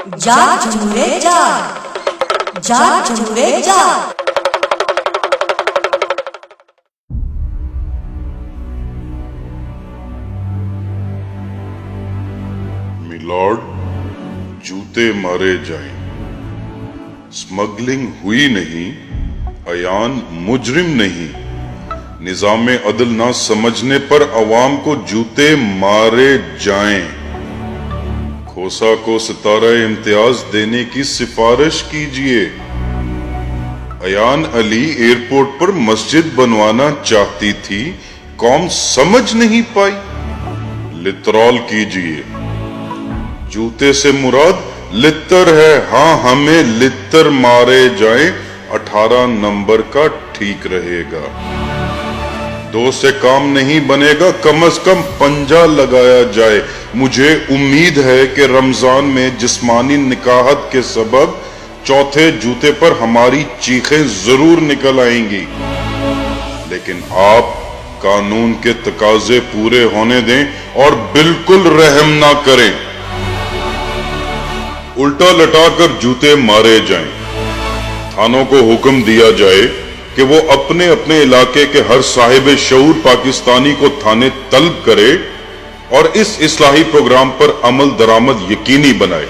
جاگ جمہورے جاگ، جاگ جمہورے جاگ۔ میلارڈ، جوتے مارے جائیں، سمگلنگ ہوئی نہیں، ایان مجرم نہیں، نظام عدل نہ سمجھنے پر عوام کو جوتے مارے جائیں، کھوسا کو ستارہ امتیاز دینے کی سفارش کیجئے، ایان علی ایئرپورٹ پر مسجد بنوانا چاہتی تھی، قوم سمجھ نہیں پائی، لترال کیجئے، جوتے سے مراد لتر ہے، ہاں ہمیں لتر مارے جائیں، 18 نمبر کا ٹھیک رہے گا، 2 سے کام نہیں بنے گا، کم از کم پنجہ لگایا جائے، مجھے امید ہے کہ رمضان میں جسمانی نکاحت کے سبب چوتھے جوتے پر ہماری چیخیں ضرور نکل آئیں گی، لیکن آپ قانون کے تقاضے پورے ہونے دیں اور بالکل رحم نہ کریں، الٹا لٹا کر جوتے مارے جائیں، تھانوں کو حکم دیا جائے کہ وہ اپنے اپنے علاقے کے ہر صاحب شعور پاکستانی کو تھانے طلب کرے اور اس اصلاحی پروگرام پر عمل درآمد یقینی بنائے،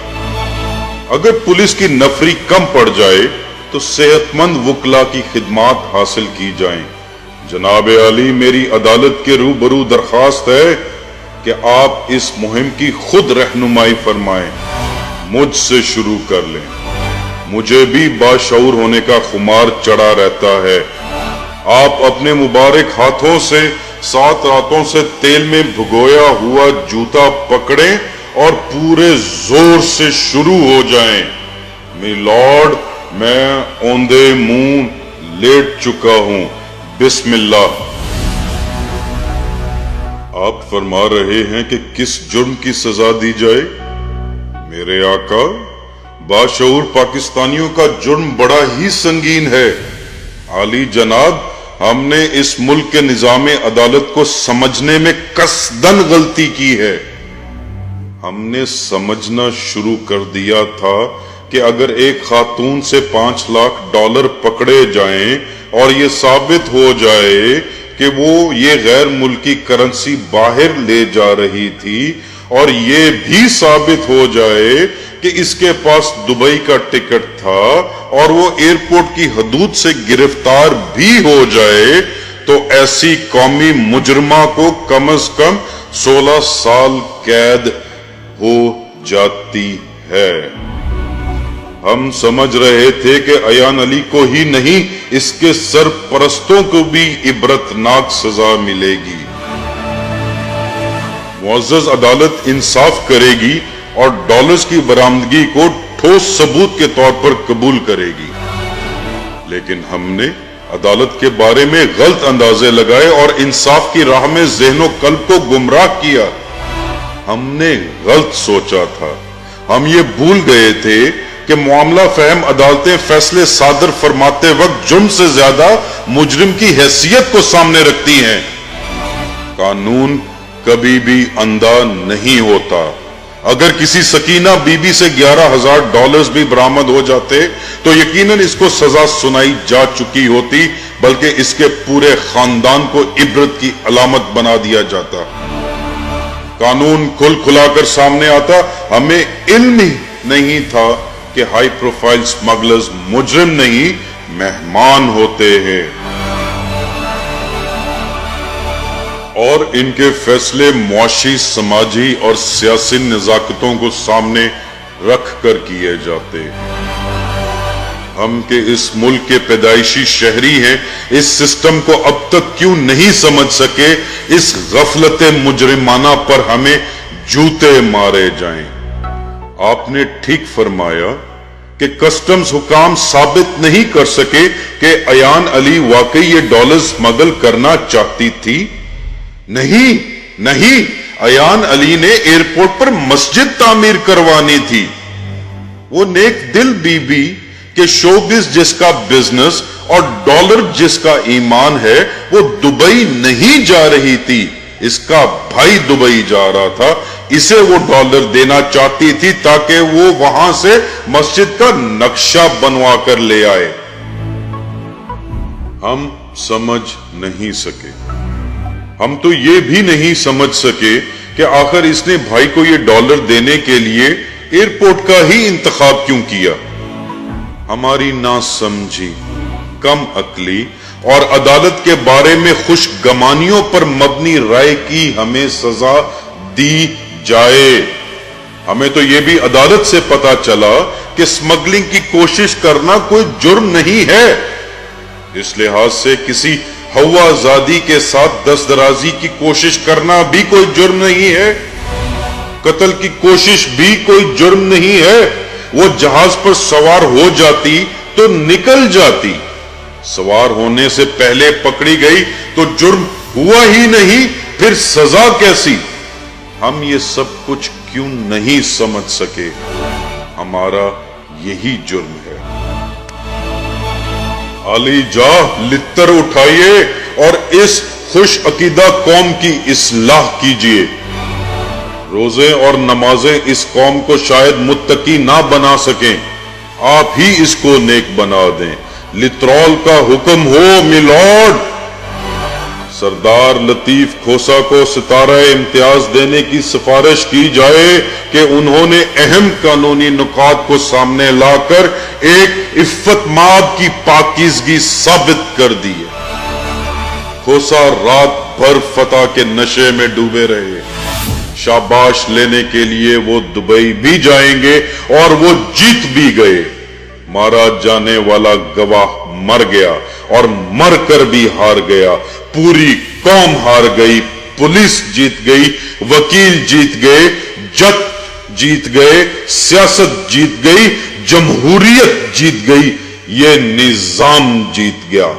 اگر پولیس کی نفری کم پڑ جائے تو صحت مند وکلا کی خدمات حاصل کی جائیں، جناب عالی میری عدالت کے روبرو درخواست ہے کہ آپ اس مہم کی خود رہنمائی فرمائیں، مجھ سے شروع کر لیں، مجھے بھی باشعور ہونے کا خمار چڑھا رہتا ہے، آپ اپنے مبارک ہاتھوں سے 7 راتوں سے تیل میں بھگویا ہوا جوتا پکڑیں اور پورے زور سے شروع ہو جائیں، میلارڈ میں اوندے منہ لیٹ چکا ہوں، بسم اللہ۔ آپ فرما رہے ہیں کہ کس جرم کی سزا دی جائے؟ میرے آقا، باشعور پاکستانیوں کا جرم بڑا ہی سنگین ہے، عالی جناب ہم نے اس ملک کے نظام عدالت کو سمجھنے میں قصدن غلطی کی ہے، ہم نے سمجھنا شروع کر دیا تھا کہ اگر ایک خاتون سے $5 لاکھ پکڑے جائیں اور یہ ثابت ہو جائے کہ وہ یہ غیر ملکی کرنسی باہر لے جا رہی تھی اور یہ بھی ثابت ہو جائے کہ اس کے پاس دبئی کا ٹکٹ تھا اور وہ ایئرپورٹ کی حدود سے گرفتار بھی ہو جائے تو ایسی قومی مجرمہ کو کم از کم 16 سال قید ہو جاتی ہے، ہم سمجھ رہے تھے کہ ایان علی کو ہی نہیں اس کے سرپرستوں کو بھی عبرتناک سزا ملے گی، معزز عدالت انصاف کرے گی اور ڈالرز کی برآمدگی کو ٹھوس ثبوت کے طور پر قبول کرے گی، لیکن ہم نے عدالت کے بارے میں غلط اندازے لگائے اور انصاف کی راہ میں ذہن و قلب کو گمراہ کیا، ہم نے غلط سوچا تھا، ہم یہ بھول گئے تھے کہ معاملہ فہم عدالتیں فیصلے صادر فرماتے وقت جرم سے زیادہ مجرم کی حیثیت کو سامنے رکھتی ہیں، قانون کبھی بھی اندھا نہیں ہوتا، اگر کسی سکینہ بی بی سے $11,000 بھی برآمد ہو جاتے تو یقیناً اس کو سزا سنائی جا چکی ہوتی، بلکہ اس کے پورے خاندان کو عبرت کی علامت بنا دیا جاتا، قانون کھل کھلا کر سامنے آتا، ہمیں علم ہی نہیں تھا کہ ہائی پروفائل سمگلرز مجرم نہیں مہمان ہوتے ہیں، اور ان کے فیصلے معاشی، سماجی اور سیاسی نزاکتوں کو سامنے رکھ کر کیے جاتے، ہم کے اس ملک کے پیدائشی شہری ہیں، اس سسٹم کو اب تک کیوں نہیں سمجھ سکے، اس غفلت مجرمانہ پر ہمیں جوتے مارے جائیں، آپ نے ٹھیک فرمایا کہ کسٹمز حکام ثابت نہیں کر سکے کہ ایان علی واقعی یہ ڈالر اسمگل کرنا چاہتی تھی، نہیں، ایان علی نے ایئرپورٹ پر مسجد تعمیر کروانی تھی، وہ نیک دل بی بی کہ شوبز جس کا بزنس اور ڈالر جس کا ایمان ہے وہ دبئی نہیں جا رہی تھی، اس کا بھائی دبئی جا رہا تھا، اسے وہ ڈالر دینا چاہتی تھی تاکہ وہ وہاں سے مسجد کا نقشہ بنوا کر لے آئے۔ ہم سمجھ نہیں سکے، ہم تو یہ بھی نہیں سمجھ سکے کہ آخر اس نے بھائی کو یہ ڈالر دینے کے لیے ایئرپورٹ کا ہی انتخاب کیوں کیا۔ ہماری ناسمجھی، کم عقلی اور عدالت کے بارے میں خوش گمانیوں پر مبنی رائے کی ہمیں سزا دی جائے۔ ہمیں تو یہ بھی عدالت سے پتا چلا کہ اسمگلنگ کی کوشش کرنا کوئی جرم نہیں ہے۔ اس لحاظ سے کسی ہوا زادی کے ساتھ دست درازی کی کوشش کرنا بھی کوئی جرم نہیں ہے، قتل کی کوشش بھی کوئی جرم نہیں ہے۔ وہ جہاز پر سوار ہو جاتی تو نکل جاتی، سوار ہونے سے پہلے پکڑی گئی تو جرم ہوا ہی نہیں، پھر سزا کیسی؟ ہم یہ سب کچھ کیوں نہیں سمجھ سکے؟ ہمارا یہی جرم ہے۔ علی جاہ لتر اٹھائیے اور اس خوش عقیدہ قوم کی اصلاح کیجیے۔ روزے اور نمازیں اس قوم کو شاید متقی نہ بنا سکیں، آپ ہی اس کو نیک بنا دیں۔ لترول کا حکم ہو میلارڈ۔ سردار لطیف کھوسا کو ستارہ امتیاز دینے کی سفارش کی جائے کہ انہوں نے اہم قانونی نکات کو سامنے لا کر ایک عفت مآب کی پاکیزگی ثابت کر دی ہے۔ کھوسا رات بھر فتح کے نشے میں ڈوبے رہے، شاباش لینے کے لیے وہ دبئی بھی جائیں گے اور وہ جیت بھی گئے۔ مارا جانے والا گواہ مر گیا اور مر کر بھی ہار گیا، پوری قوم ہار گئی، پولیس جیت گئی، وکیل جیت گئے، جج جیت گئے، سیاست جیت گئی، جمہوریت جیت گئی، یہ نظام جیت گیا۔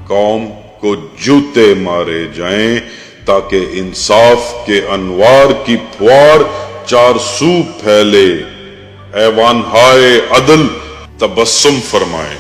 قوم کو جوتے مارے جائیں تاکہ انصاف کے انوار کی پھوار چار سو پھیلے۔ ایوان ہائے عدل تبسم فرمائیں۔